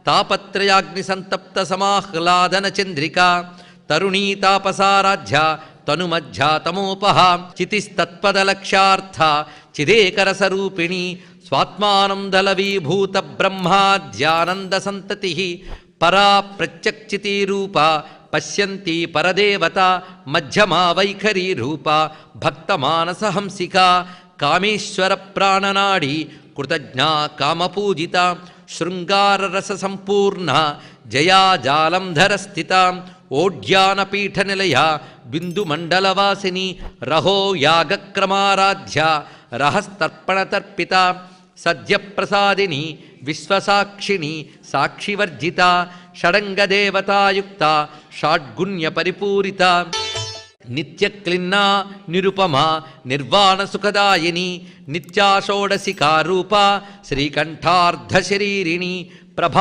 తాపత్రయాగ్నిసంతప్త సమాహ్లాదన చంద్రికా తరుణీ తాపసారాధ్య తనుమధ్యా తమోపహ చితిస్తత్పదలక్ష్యార్థ చిదేకరసరూపిణి స్వాత్మానందలవీభూత బ్రహ్మాద్యానంద సంతతి పరా ప్రత్యక్షితీరూప పశ్యంతి పరదేవత మధ్యమా వైఖరీ రూప భక్తమానసహంసిక కామేశ్వర ప్రాణనాడి కృతజ్ఞా కామపూజిత శృంగారరస సంపూర్ణ జయాజాలంధర స్థిత ఓడ్యానపీఠనిలయ బిందుమండలవాసిని రహో యాగక్రమారాధ్య రహస్తర్పణతర్పిత సద్యప్రసాదిని విశ్వసాక్షిణి సాక్షివర్జిత షడంగదేవతాయుక్త షాడ్గుణ్య పరిపూరిత నిత్యక్లిన్నా నిరుపమా నిర్వాణ సుఖదాయిని నిత్యాషోడశికారూప శ్రీకంఠార్ధశరీరిణి